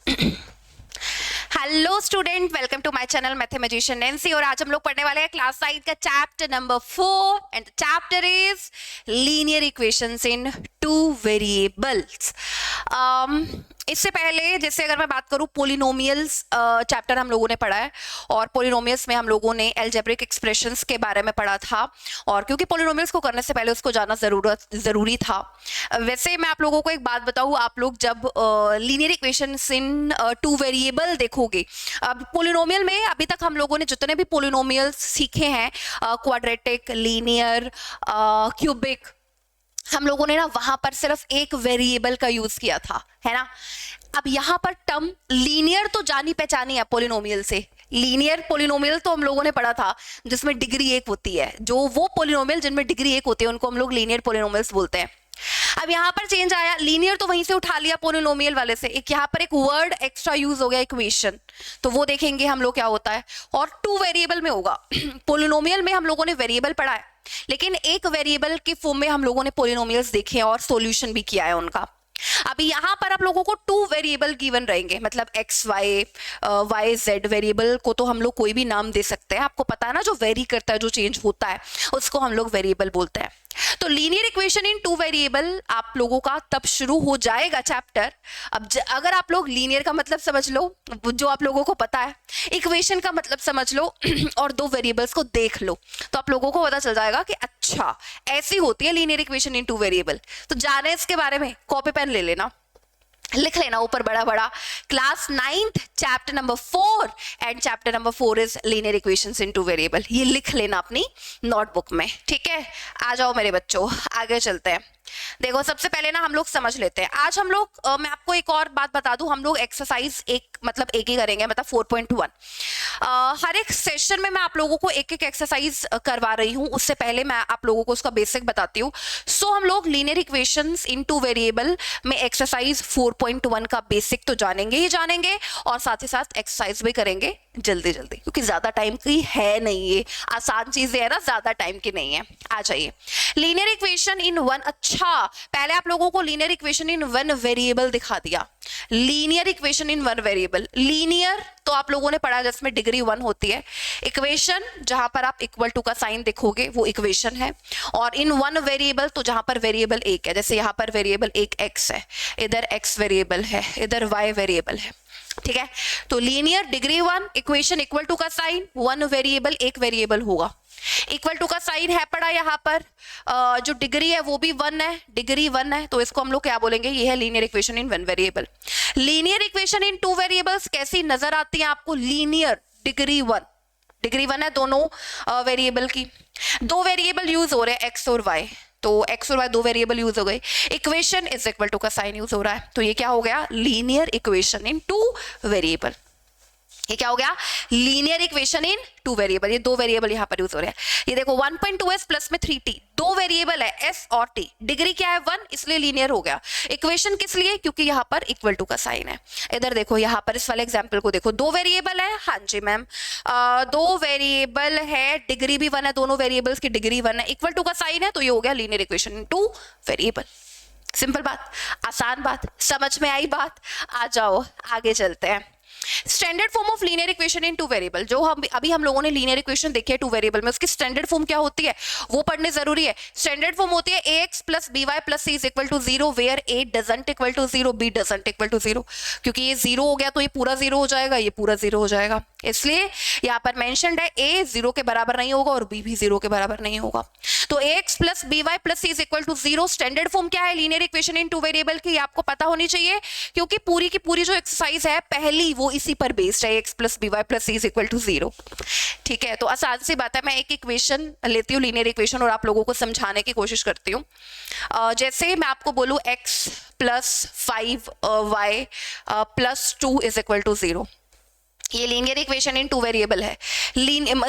Hello student, welcome to my channel mathematician Nancy. और आज हम लोग पढ़ने वाले हैं क्लास 9 का chapter number 4 and the chapter is linear equations in two variables. इससे पहले जैसे अगर मैं बात करूं पोलिनोमियल्स चैप्टर हम लोगों ने पढ़ा है और पोलिनोमियल्स में हम लोगों ने अलजेब्रिक एक्सप्रेशंस के बारे में पढ़ा था। और क्योंकि पोलिनोमियल्स को करने से पहले उसको जानना जरूरी था। वैसे मैं आप लोगों को एक बात बताऊं, आप लोग जब लीनियर इक्वेशंस इन टू वेरिएबल देखोगे, अब पोलिनोमियल में अभी तक हम लोगों ने जितने भी पोलिनोमियल्स सीखे हैं, क्वाड्रेटिक, लीनियर, क्यूबिक, हम लोगों ने ना वहां पर सिर्फ एक वेरिएबल का यूज किया था, है ना। अब यहां पर टर्म लीनियर तो जानी पहचानी है पोलिनोमियल से। लीनियर पोलिनोमियल तो हम लोगों ने पढ़ा था जिसमें डिग्री 1 होती है। जो वो पोलिनोमियल जिनमें डिग्री 1 होती है उनको हम लोग लीनियर पोलिनोमियल्स बोलते हैं। अब यहाँ पर चेंज आया, लीनियर तो वहीं से उठा लिया पोलिनोमियल वाले से, एक यहाँ पर एक वर्ड एक्स्ट्रा यूज हो गया, इक्वेशन। तो वो देखेंगे हम लोग क्या होता है। और टू वेरिएबल में होगा। पोलिनोमियल में हम लोगों ने वेरिएबल पढ़ा है, लेकिन एक वेरिएबल के फॉर्म में हम लोगों ने पोलिनोमियल्स देखे हैं और सॉल्यूशन भी किया है उनका। अभी यहाँ पर आप लोगों को टू वेरिएबल गिवन रहेंगे, मतलब X Y, Y Z variable को तो हम लोग कोई भी नाम दे सकते हैं। आपको पता है ना, जो वेरी करता है, जो चेंज होता है, उसको हम लोग वेरिएबल बोलते हैं। तो linear equation in two variable आप लोगों का तब शुरू हो जाएगा चैप्टर। अब अगर आप लोग लीनियर का मतलब समझ लो, जो आप लोगों को पता है, इक्वेशन का मतलब समझ लो और दो वेरिएबल्स को देख लो, तो आप लोगों को पता चल जाएगा कि अच्छा ऐसी होती है linear equation in two variable. तो जाने इसके बारे में कॉपी पेन ले लेना, लिख लेना ऊपर बड़ा बड़ा, class 9th chapter number 4 and chapter number 4 is linear equations in two variable. ये लिख लेना अपनी नोटबुक में, ठीक है। आ जाओ मेरे बच्चों, आगे चलते हैं। देखो सबसे पहले ना हम लोग समझ लेते हैं। आज हम लोग मैं आपको एक और बात बता दूं, हम लोग एक्सरसाइज एक ही करेंगे, मतलब 4.1। हर एक सेशन में मैं आप लोगों को एक एक एक्सरसाइज करवा रही हूं। उससे पहले मैं आप लोगों को उसका बेसिक बताती हूँ। सो हम लोग लीनियर इक्वेशंस इन टू वेरिएबल में एक्सरसाइज 4.1 का बेसिक तो जानेंगे ही जानेंगे, और साथ ही साथ एक्सरसाइज भी करेंगे जल्दी जल्दी, क्योंकि ज्यादा टाइम की है नहीं, ये आसान चीजें है ना, ज्यादा टाइम की नहीं है। आ जाइए, लीनियर इक्वेशन इन वन। अच्छा, पहले आप लोगों को linear equation in one variable दिखा दिया। Linear equation in one variable, linear तो आप लोगों ने पढ़ा जिसमें डिग्री 1 होती है। इक्वेशन जहां पर आप इक्वल टू का साइन देखोगे वो इक्वेशन है। और इन वन वेरिएबल तो जहां पर वेरिएबल एक है, जैसे यहां पर वेरिएबल एक x है, इधर x वेरिएबल है, इधर y वेरिएबल है, ठीक है। तो linear degree 1, equation equal to का साइन, वन वेरिएबल एक वेरिएबल होगा। इक्वल टू का साइन है पड़ा यहाँ पर, जो डिग्री है वो भी 1 है, डिग्री 1 है, तो इसको हम लोग क्या बोलेंगे, ये है linear equation in one variable. Linear equation in two variables कैसी नजर आती है आपको? लीनियर डिग्री 1, डिग्री 1 है दोनों वेरिएबल की। दो वेरिएबल यूज हो रहे हैं एक्स और वाई, तो एक्स और वाई दो वेरिएबल यूज हो गए। इक्वेशन इज इक्वल टू का साइन यूज हो रहा है, तो ये क्या हो गया, linear equation in two variable. ये क्या हो गया, linear equation in two variable. ये दो वेरिएबल यहाँ पर यूज हो रहे हैं। ये देखो 1.2s प्लस में 3t, दो वेरिएबल है s और t, डिग्री क्या है 1, इसलिए लीनियर हो गया। इक्वेशन किस लिए, क्योंकि यहाँ पर इक्वल टू का साइन है। इधर देखो, यहाँ पर इस वाले एग्जांपल को देखो, दो वेरिएबल है, हाँ जी मैम, दो वेरिएबल है, डिग्री भी 1 है, दोनों वेरिएबल्स की डिग्री 1 है, इक्वल टू का साइन है, तो ये हो गया linear equation in two variable. Simple बात, आसान बात, समझ में आई बात। आ जाओ आगे चलते हैं। Standard form of linear equation in two variable, जो हम लोगों ने लीनियर इक्वेशन देखी है टू वेरिएबल में, उसकी स्टैंडर्ड फॉर्म क्या होती है वो पढ़ने जरूरी है। स्टैंडर्ड फॉर्म होती है ax plus by plus c is equal to 0 where a doesn't equal to 0, b doesn't equal to 0। क्योंकि ये 0 हो गया तो ये पूरा 0 हो जाएगा, ये पूरा 0 हो जाएगा, इसलिए यहाँ पर मेंशन्ड है a 0 के बराबर नहीं होगा और b भी 0 के बराबर नहीं होगा। तो ax plus by plus c is equal to 0 standard form क्या है linear equation in two variable की, आपको पता होनी चाहिए, क्योंकि पूरी की पूरी जो एक्सरसाइज है पहली वो इसी पर बेस्ड है, x plus by plus c is equal to 0। ठीक है, तो आसान सी बात है, मैं एक इक्वेशन लेती हूँ लीनियर इक्वेशन और आप लोगों को समझाने की कोशिश करती हूँ। जैसे मैं आपको बोलूँ x plus 5y plus 2 is equal to 0, ये linear equation in two variable है।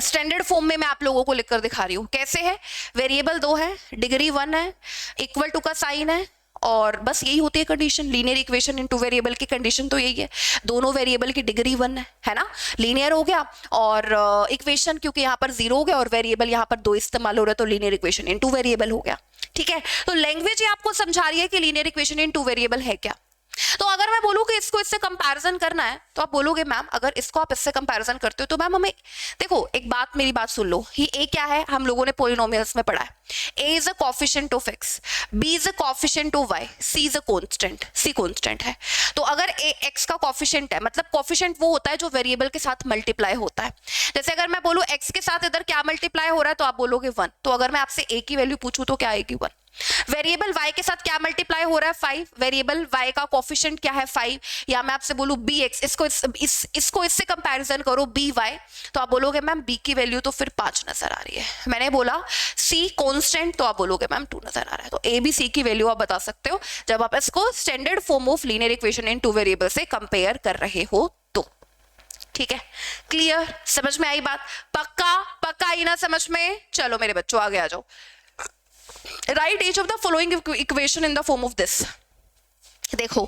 स्टैंडर्ड फॉर्म में मैं आप लोगों को लिखकर दिखा रही हूँ कैसे है। वेरिएबल 2 है, डिग्री 1 है, इक्वल टू का साइन है, और बस यही होती है condition. Linear equation in two variable की कंडीशन तो यही है, दोनों वेरिएबल की डिग्री 1 है ना, लीनियर हो गया। और इक्वेशन क्योंकि यहाँ पर 0 हो गया और वेरिएबल यहाँ पर 2 इस्तेमाल हो रहा है, तो linear equation in two variable हो गया। ठीक है, तो लैंग्वेज ये आपको समझा रही है कि linear equation in two variable है क्या। तो अगर मैं बोलूँ कि इसको इससे कंपैरिजन करना है तो आप बोलोगे मैम अगर इसको आप इससे कंपैरिजन करते हो तो मैम हमें देखो, एक बात मेरी बात सुन लो, ये ए क्या है, हम लोगों ने पॉलिनोमियल्स में पढ़ा है, A is a coefficient of X, B is a coefficient of Y, C is a constant, C constant है। तो अगर ए एक्स का कोफिशिएंट है, मतलब कोफिशिएंट वो होता है जो वेरिएबल के साथ मल्टीप्लाई होता है। जैसे अगर मैं बोलूँ एक्स के साथ इधर क्या मल्टीप्लाई हो रहा है तो आप बोलोगे 1, तो अगर मैं आपसे ए की वैल्यू पूछूं तो क्या आएगी 1। वेरिएबल y के साथ क्या मल्टीप्लाई हो रहा है 5, वेरिएबल y का कोफिशिएंट क्या है 5, या मैं आपसे बोलूं bx, इसको इससे कंपैरिजन करो by, तो आप बोलोगे मैम b की वैल्यू तो फिर 5 नजर आ रही है। मैंने बोला c कांस्टेंट, तो आप बोलोगे मैम 2 नजर आ रहा है। तो a b c की वैल्यू आप बता सकते हो जब आप इसको standard form of linear equation in two variable से कंपेयर कर रहे हो तो। ठीक है, क्लियर, समझ में आई बात? पक्का पक्का आई ना समझ में? चलो मेरे बच्चों आगे आ जाओ। Right each of the following equation in the form of this। देखो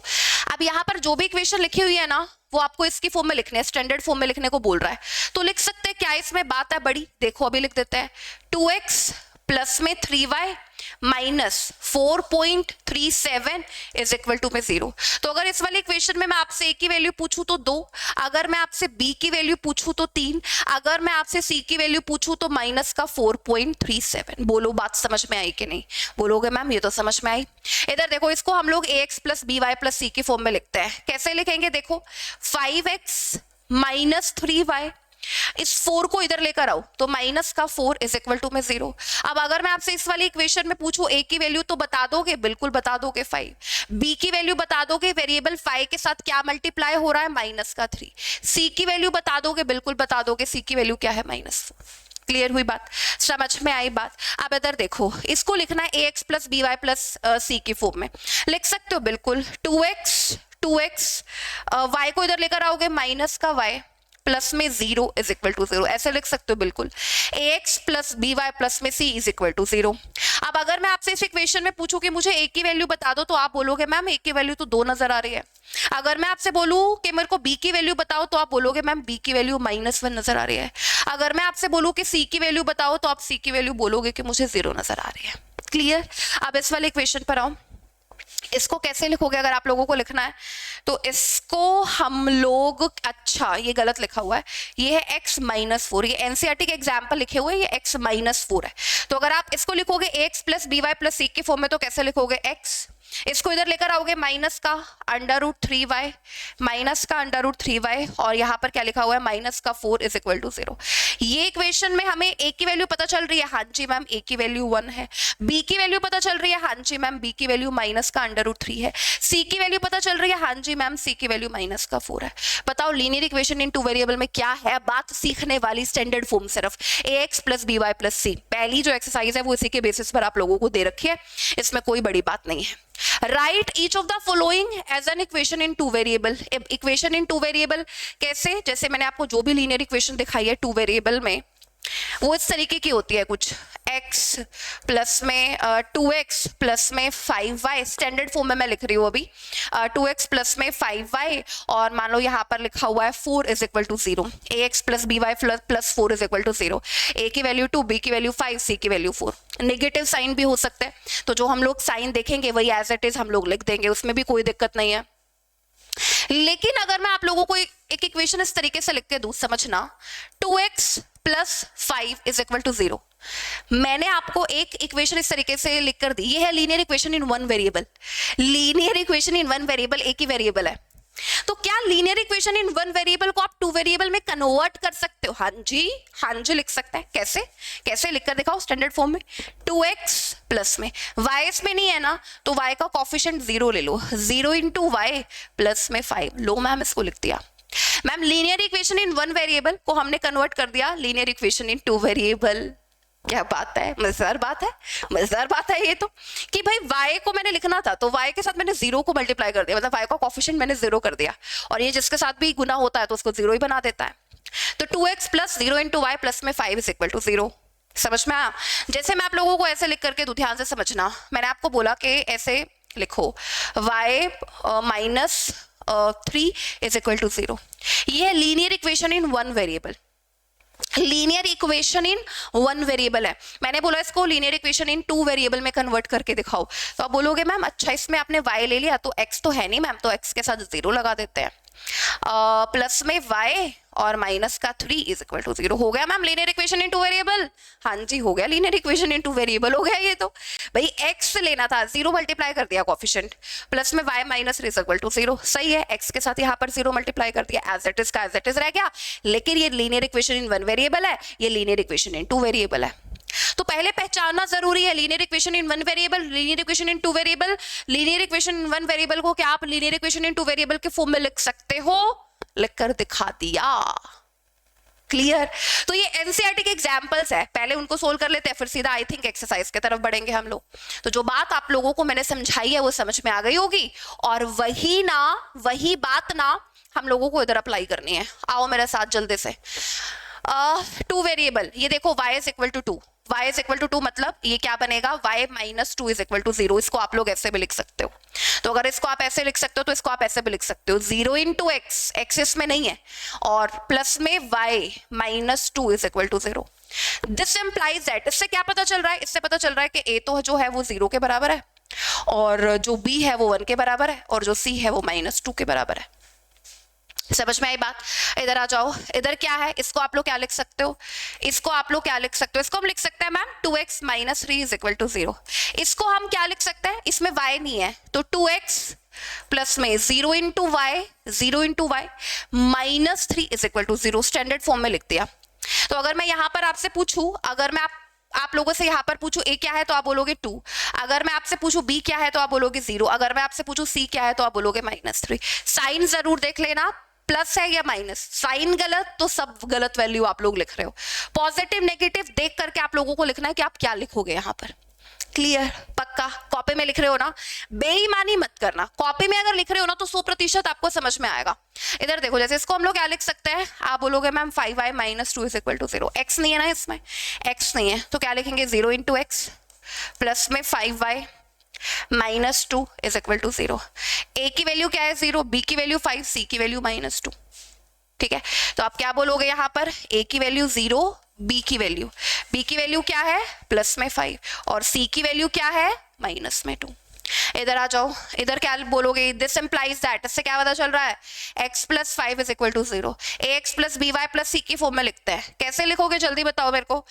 अब यहाँ पर जो भी इक्वेशन लिखी हुई है ना वो आपको इसकी फॉर्म में लिखने है, स्टैंडर्ड फॉर्म में लिखने को बोल रहा है, तो लिख सकते हैं क्या इसमें बात है बड़ी। देखो अभी लिख देते हैं 2x प्लस में 3y minus 4.37 is equal to में 0। तो अगर इस वाली इक्वेशन में मैं आपसे a की वैल्यू पूछूं तो 2, अगर मैं आपसे b की वैल्यू पूछूं तो 3, अगर मैं आपसे c की वैल्यू पूछूं तो माइनस का 4.37। बोलो बात समझ में आई कि नहीं? बोलोगे मैम ये तो समझ में आई। इधर देखो इसको हम लोग ax plus by plus c की फॉर्म में लिखते हैं। कैसे लिखेंगे? देखो 5x माइनस 3y, इस 4 को इधर लेकर आओ तो माइनस का 4 इज इक्वल टू में 0। अब अगर मैं आपसे इस वाली इक्वेशन में पूछूं a की वैल्यू तो बता दोगे? बिल्कुल बता दोगे 5। b की वैल्यू बता दोगे? वेरिएबल 5 के साथ क्या मल्टीप्लाई हो रहा है? माइनस का 3। c की वैल्यू बता दोगे? बिल्कुल बता दोगे, c की वैल्यू क्या है? -4। क्लियर हुई बात? समझ में आई बात? अब इधर देखो इसको लिखना है ax plus by plus c की फॉर्म में, लिख सकते हो बिल्कुल 2x y को इधर लेकर आओगे माइनस का y प्लस में 0 इज इक्वल टू 0, ऐसे लिख सकते हो बिल्कुल ax प्लस by प्लस में c इज इक्वल टू 0। अब अगर मैं आपसे इस इक्वेशन में पूछूं कि मुझे a की वैल्यू बता दो तो आप बोलोगे मैम a की वैल्यू तो 2 नजर आ रही है। अगर मैं आपसे बोलूं कि मेरे को b की वैल्यू बताओ तो आप बोलोगे मैम b की वैल्यू -1 नजर आ रही है। अगर मैं आपसे बोलूं कि c की वैल्यू बताओ तो आप c की वैल्यू बोलोगे कि मुझे 0 नजर आ रही है। क्लियर? अब इस वाले इक्वेशन पर आओ, इसको कैसे लिखोगे अगर आप लोगों को लिखना है तो इसको हम लोग, अच्छा ये गलत लिखा हुआ है, ये है x -4, ये एनसीईआरटी के एग्जाम्पल लिखे हुए हैं, ये x -4 है। तो अगर आप इसको लिखोगे ax plus by plus c के फॉर्म में तो कैसे लिखोगे? x, इसको इधर लेकर आओगे माइनस का √3y, माइनस का √3y, और यहाँ पर क्या लिखा हुआ है? माइनस का 4 इज इक्वल टू 0। ये इक्वेशन में हमें a की वैल्यू पता चल रही है, हाँ जी मैम a की वैल्यू 1 है। b की वैल्यू पता चल रही है, हाँ जी मैम b की वैल्यू माइनस का √3 है। c की वैल्यू पता चल रही है, हाँ जी मैम c की वैल्यू माइनस का 4 है। बताओ linear equation in two variable में क्या है बात सीखने वाली? स्टैंडर्ड फॉर्म सिर्फ ax plus by plus c। पहली जो एक्सरसाइज है वो इसी के बेसिस पर आप लोगों को दे रखी है, इसमें कोई बड़ी बात नहीं है। Write each of the following as an equation in two variable. Equation in two variable कैसे? जैसे मैंने आपको जो भी लीनियर इक्वेशन दिखाई है टू वेरिएबल में वो इस तरीके की होती है कुछ, x प्लस में 2x प्लस में 5y, स्टैंडर्ड फॉर्म में मैं लिख रही हूँ अभी, 2x प्लस में 5y, और मान लो यहाँ पर लिखा हुआ है 4 is equal to 0, ax plus by plus 4 is equal to 0, a की वैल्यू 2, b की वैल्यू 5, c की वैल्यू 4। नेगेटिव साइन भी हो सकता है, तो जो हम लोग साइन देखेंगे वही एज इट इज हम लोग लिख देंगे, उसमें भी कोई दिक्कत नहीं है। लेकिन अगर मैं आप लोगों को एक इक्वेशन इस तरीके से लिख के दूं, समझना 2x plus 5 is equal to 0, मैंने आपको एक इक्वेशन इस तरीके से लिख कर दी, ये है linear equation in one variable. Linear equation in one variable एक ही वेरिएबल है, तो क्या linear equation in one variable को आप टू वेरिएबल में कन्वर्ट कर सकते हो? हाँ जी लिख सकते हैं। कैसे? कैसे लिख कर दिखाओ स्टैंडर्ड फॉर्म में, 2x प्लस में y इसमें नहीं है ना, तो y का कोफिशिएंट 0 ले लो, 0 इंटू y प्लस में 5। लो मैम इसको लिख दिया। Ma'am linear equation in one variable को हमने कन्वर्ट कर दिया linear equation in two variable. क्या बात है, मजेदार बात है, मजेदार बात है ये तो, कि भाई y को मैंने लिखना था तो y के साथ मैंने 0 को मल्टीप्लाई कर दिया, मतलब y का कोफिशिएंट मैंने 0 कर दिया, और ये जिसके साथ भी गुना होता है तो उसको 0 ही बना देता है। तो 2x plus 0 into Y plus में 5 इज इक्वल टू 0। समझ में आया? जैसे मैं आप लोगों को ऐसे लिख करके दूं, ध्यान से समझना, मैंने आपको बोला कि ऐसे लिखो y minus 3 is equal to 0, ये है linear equation in one variable. Linear equation in one variable है, मैंने बोला इसको linear equation in two variable में कन्वर्ट करके दिखाओ, तो आप बोलोगे मैम अच्छा इसमें आपने y ले लिया तो x तो है नहीं मैम, तो x के साथ 0 लगा देते हैं, प्लस में y और माइनस का 3 इज इक्वल टू 0। हो गया ma'am linear equation in two variable? हाँ जी हो गया linear equation in two variable, हो गया ये तो भाई x लेना था, 0 मल्टीप्लाई कर दिया कोफिशिएंट, प्लस में y minus is equal to 0, सही है, x के साथ यहाँ पर 0 मल्टीप्लाई कर दिया, एज इट इज का एज इट इज रह गया, लेकिन ये linear equation in one variable है, ये linear equation in two variable है। तो पहले पहचानना जरूरी है, linear equation in one variable, linear equation in two variable. Linear equation in one variable को क्या आप linear equation in two variable के फॉर्म में लिख सकते हो? लिखकर दिखा दिया, क्लियर। तो ये एनसीईआरटी के एग्जांपल्स है, पहले उनको सोल्व कर लेते हैं, फिर सीधा आई थिंक एक्सरसाइज की तरफ बढ़ेंगे हम लोग। तो जो बात आप लोगों को मैंने समझाई है वो समझ में आ गई होगी, और वही बात ना हम लोगों को इधर अप्लाई करनी है। आओ मेरे साथ जल्दी से। टू वेरिएबल, ये देखो y is equal to 2, y is equal to 2 मतलब ये क्या बनेगा, y minus 2 is equal to 0। इसको आप लोग ऐसे भी लिख सकते हो, तो अगर इसको आप ऐसे लिख सकते हो तो इसको आप ऐसे भी लिख सकते हो, 0 इंटू एक्स, एक्स इसमें नहीं है, और प्लस में y minus 2 is equal to 0। This implies that, इससे क्या पता चल रहा है, इससे पता चल रहा है कि a तो जो है वो 0 के बराबर है, और जो b है वो 1 के बराबर है, और जो c है वो माइनस 2 के बराबर है। समझ में आई बात? इधर आ जाओ, इधर क्या है, इसको आप लोग क्या लिख सकते हो, इसको आप लोग क्या लिख सकते हो, इसको हम लिख सकते हैं ma'am 2x minus 3 is equal to 0। इसको हम क्या लिख सकते हैं, इसमें y नहीं है तो 2x प्लस में 0 into Y minus 3 is equal to 0, standard form में लिख दिया। तो अगर मैं यहाँ पर आपसे पूछूं, अगर मैं आप लोगों से यहाँ पर पूछूं a क्या है तो आप बोलोगे 2, अगर मैं आपसे पूछूं b क्या है तो आप बोलोगे 0, अगर मैं आपसे पूछूं c क्या है तो आप बोलोगे माइनस 3। साइन जरूर देख लेना, प्लस है या माइनस, साइन गलत तो सब गलत वैल्यू आप लोग लिख रहे हो। पॉजिटिव नेगेटिव देख करके आप लोगों को लिखना है कि आप क्या लिखोगे यहाँ पर, क्लियर? पक्का कॉपी में लिख रहे हो ना, बेईमानी मत करना, कॉपी में अगर लिख रहे हो ना तो 100% आपको समझ में आएगा। इधर देखो, जैसे इसको हम लोग क्या लिख सकते हैं, आप बोलोगे ma'am 5y minus 2 is equal to 0, x नहीं है ना इसमें, x नहीं है तो क्या लिखेंगे 0 इंटू एक्स प्लस में 5y minus 2 is equal to 0। a की वैल्यू क्या है 0, b की वैल्यू 5, c की वैल्यू माइनस 2, ठीक है। तो आप क्या बोलोगे यहाँ पर, a की वैल्यू 0, b की वैल्यू क्या है प्लस में 5, और c की वैल्यू क्या है माइनस में 2। इधर आ जाओ, इधर क्या बोलोगे, दिस इंप्लाइज दैट, इससे क्या पता चल रहा है, x plus 5 is equal to 0। ax plus by plus c की फॉर्म में लिखते हैं, कैसे लिखोगे जल्दी बताओ मेरे को,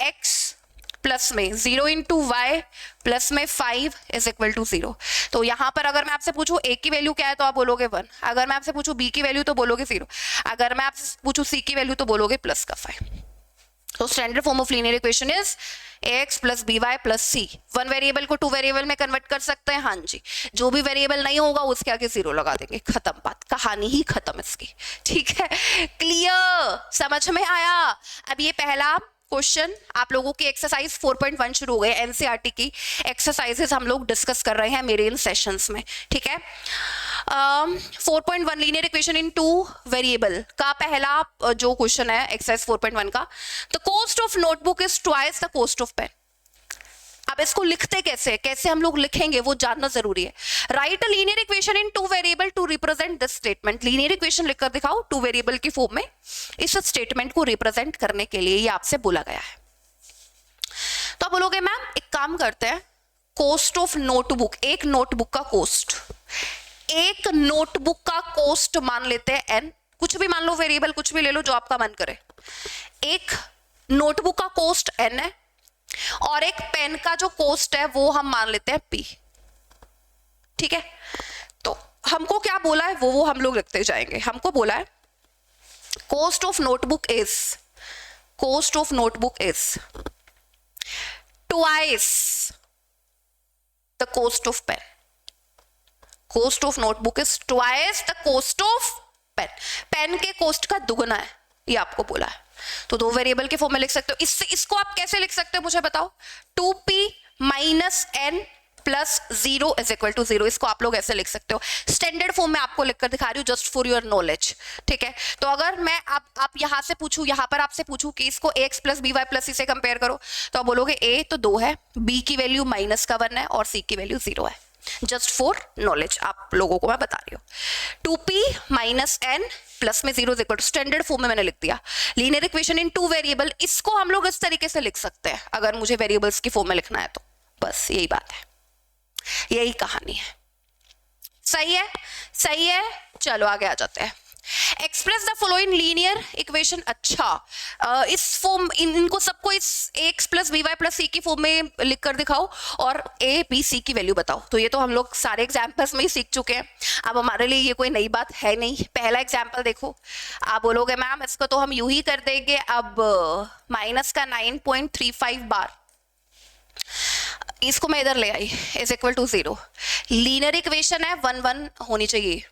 x प्लस में 0 इंटू वाई प्लस में 5 इज इक्वल टू 0। तो यहाँ पर अगर मैं आपसे पूछूं a की वैल्यू क्या है तो आप बोलोगे 1, अगर मैं आपसे पूछूं b की वैल्यू तो बोलोगे 0, अगर मैं आपसे पूछूं c की वैल्यू तो बोलोगे प्लस का 5। तो standard form of linear equation is ax plus by plus c। One variable को टू वेरिएबल में कन्वर्ट कर सकते हैं, हाँ जी, जो भी वेरिएबल नहीं होगा उसके आगे 0 लगा देंगे, खत्म बात, कहानी ही खत्म इसकी, ठीक है, क्लियर, समझ में आया? अब ये पहला क्वेश्चन आप लोगों की एक्सरसाइज 4.1 शुरू हो गए, एनसीईआरटी की एक्सरसाइजेस हम लोग डिस्कस कर रहे हैं मेरे इन सेशंस में, ठीक है। 4.1 linear equation in two variable का पहला जो क्वेश्चन है एक्सरसाइज 4.1 का, the cost of notebook is twice the cost of pen. अब इसको लिखते कैसे हम लोग लिखेंगे वो जानना जरूरी है। Write a linear equation in two variable to represent this statement, linear equation लिखकर दिखाओ टू वेरिएबल की फॉर्म में इस स्टेटमेंट को रिप्रेजेंट करने के लिए ये आपसे बोला गया है। तो आप बोलोगे मैम एक काम करते हैं, कॉस्ट ऑफ नोटबुक, एक नोटबुक का कॉस्ट, एक नोटबुक का कॉस्ट मान लेते हैं n, कुछ भी मान लो वेरिएबल, कुछ भी ले लो जो आपका मन करे। एक नोटबुक का कॉस्ट n है और एक पेन का जो कॉस्ट है वो हम मान लेते हैं p, ठीक है। तो हमको क्या बोला है वो हम लोग लिखते जाएंगे। हमको बोला है cost of notebook is twice the cost of pen, cost of notebook is twice the cost of pen, pen के कॉस्ट का दुगना है, ये आपको बोला है। तो दो वेरिएबल के फॉर्म में लिख सकते हो। इससे इसको आप कैसे लिख सकते हो मुझे बताओ, 2p minus n plus 0 is equal to 0, इसको आप लोग ऐसे लिख सकते हो। स्टैंडर्ड फॉर्म में आपको लिखकर दिखा रही हूँ जस्ट फॉर योर नॉलेज, ठीक है। तो अगर मैं आप यहां से पूछूं, यहां पर आपसे पूछूं कि इसको ax plus by plus c से कंपेयर करो, तो आप बोलोगे a तो 2 है, b की वैल्यू माइनस का 1 है और c की वैल्यू 0 है। जस्ट फॉर नॉलेज आप लोगों को मैं बता रही हूँ। 2p माइनस n प्लस में 0 is equal to, standard form में मैंने लिख दिया। लीनियर इक्वेशन इन 2 वेरिएबल, इसको हम लोग इस तरीके से लिख सकते हैं अगर मुझे वेरिएबल्स की फॉर्म में लिखना है तो। बस यही बात है, यही कहानी है। सही है, सही है। चलो आगे आ जाते हैं। Express the following linear equation. अच्छा, इस फॉर्म इनको सबको इस X plus B Y plus C की फॉर्म में लिख कर दिखाओ और ए बी सी की वैल्यू बताओ। तो ये तो हम लोग सारे एग्जाम्पल्स में ही सीख चुके हैं, अब हमारे लिए ये कोई नई बात है नहीं। पहला एग्जाम्पल देखो, आप बोलोगे मैम इसको तो हम यूं ही कर देंगे। अब माइनस का 9.35 बार, इसको मैं इधर ले आई, is equal to 0। Linear equation है, 1 1 होनी चाहिए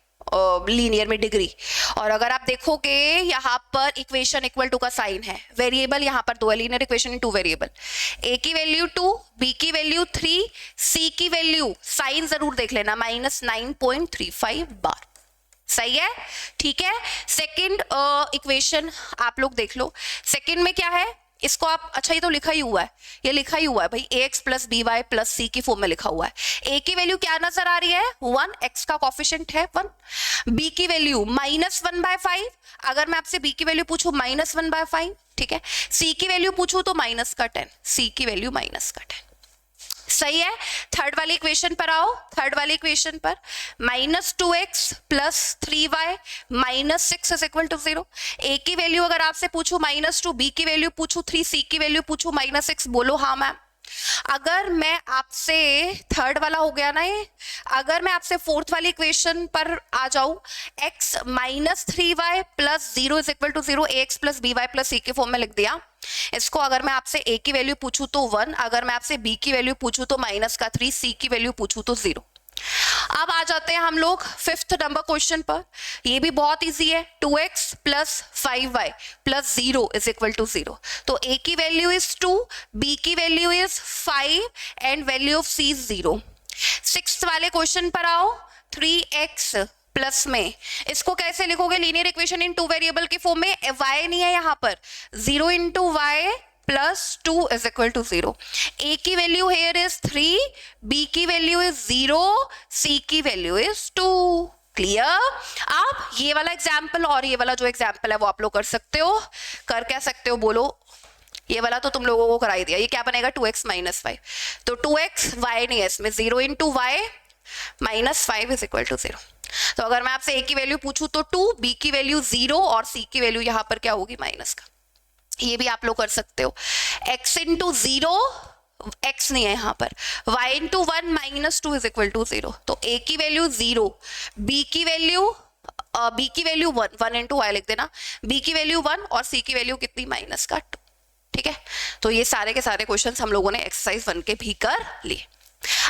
लीनियर में डिग्री। और अगर आप देखोगे यहाँ पर इक्वेशन इक्वल टू का साइन है, वेरिएबल यहाँ पर 2 है, लीनियर इक्वेशन इन 2 वेरिएबल। ए की वैल्यू 2, बी की वैल्यू 3, सी की वैल्यू, साइन जरूर देख लेना, माइनस 9.35 बार। सही है, ठीक है। सेकंड इक्वेशन आप लोग देख लो, सेकंड में क्या है, इसको आप, अच्छा ये तो लिखा ही हुआ है, ये लिखा ही हुआ है भाई, ax plus B Y plus C की फॉर्म में लिखा हुआ है। a की वैल्यू क्या नजर आ रही है, 1, x का कॉफिशिएंट है 1, b की वैल्यू -1/5, अगर मैं आपसे b की वैल्यू पूछूं -1/5, ठीक है। c की वैल्यू पूछूं तो माइनस का 10, c की वैल्यू माइनस का 10। सही है। थर्ड वाली इक्वेशन पर आओ, थर्ड वाली इक्वेशन पर -2x plus 3y minus 6 is equal to 0। A की वैल्यू अगर आपसे पूछूं -2, बी की वैल्यू पूछूं 3, सी की वैल्यू पूछूं -6, बोलो हाँ मैम। अगर मैं आपसे, थर्ड वाला हो गया ना ये, अगर मैं आपसे फोर्थ वाली इक्वेशन पर आ जाऊं, x -3y plus 0 is equal to 0, ax plus B Y plus C के फॉर्म में लिख दिया। इसको अगर मैं आपसे a की वैल्यू पूछूं तो 1, अगर मैं आपसे b की वैल्यू पूछूं तो -3, c की वैल्यू पूछूं तो 0। अब आ जाते हैं हम लोग फिफ्थ नंबर क्वेश्चन पर, ये भी बहुत इजी है। 2x plus 5y plus 0 is equal to 0। तो a की वैल्यू इज 2, b की वैल्यू is 5 and value of c is 0। Sixth वाले क्वेश्चन पर आओ, 3x प्लस में, इसको कैसे लिखोगे, लीनियर इक्वेशन इन 2 वेरिएबल की फॉर्म में, y नहीं है यहाँ पर, 0 into Y plus 2 is equal to 0। a की वैल्यू हेयर इज 3, b की वैल्यू इज 0, c की वैल्यू इज 2। क्लियर। आप ये वाला एग्जाम्पल और ये वाला जो एग्जाम्पल है वो आप लोग कर सकते हो, कर क्या सकते हो बोलो, ये वाला तो तुम लोगों को करा ही दिया। ये क्या बनेगा, 2x माइनस 5, तो 2x y नहीं है इसमें, 0 into Y minus 5 is equal to 0। तो अगर मैं आपसे a की वैल्यू पूछूं तो 2, b की वैल्यू 0 और c की वैल्यू यहां पर क्या होगी, माइनस का। ये भी आप लोग कर सकते हो, x इंटू 0, x नहीं है यहाँ पर, y into 1 minus 2 is equal to 0। तो a की वैल्यू 0, b की वैल्यू 1, 1 इंटू वाई लिख देना, b की वैल्यू 1 और c की वैल्यू कितनी, माइनस का 2। ठीक है, तो ये सारे के सारे क्वेश्चंस हम लोगों ने एक्सरसाइज 1 के भी कर लिए।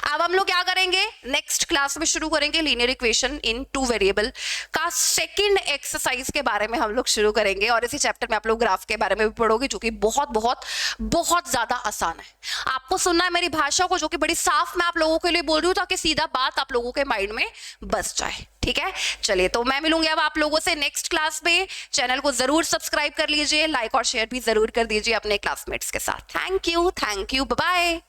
अब हम लोग क्या करेंगे, नेक्स्ट क्लास में शुरू करेंगे लीनियर इक्वेशन इन 2 वेरिएबल का सेकंड एक्सरसाइज के बारे में हम लोग शुरू करेंगे। और इसी चैप्टर में आप लोग ग्राफ के बारे में भी पढ़ोगे, जो कि बहुत बहुत बहुत ज्यादा आसान है। आपको सुनना है मेरी भाषा को, जो कि बड़ी साफ मैं आप लोगों के लिए बोल रही हूँ, ताकि सीधा बात आप लोगों के माइंड में बस जाए। ठीक है, चलिए तो मैं मिलूंगी अब आप लोगों से नेक्स्ट क्लास में। चैनल को जरूर सब्सक्राइब कर लीजिए, लाइक और शेयर भी जरूर कर दीजिए अपने क्लासमेट्स के साथ। Thank you, bye bye.